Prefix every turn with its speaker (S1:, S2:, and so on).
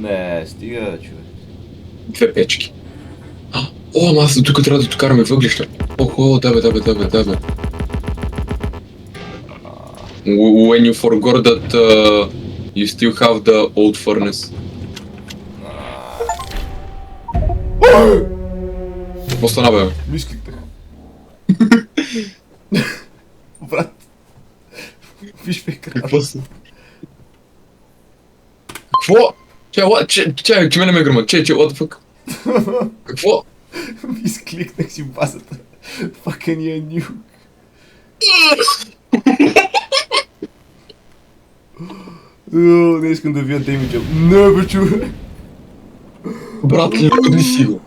S1: Не, стига, човек.
S2: Две печки. О, ама аз тук трябва да докараме въглища. Охо, да бе. When you forgot that you still have the old furnace. Какво стана, бе?
S1: Мискликнах. Брат. Виж ме краш.
S2: Какво се? Какво? Че мене ме гръмат. What the fuck? Какво?
S1: Мискликнах си базата. Fucking я нюк. Не искам да вия демиджа. Не, бе, човек.
S2: Брат, не си го.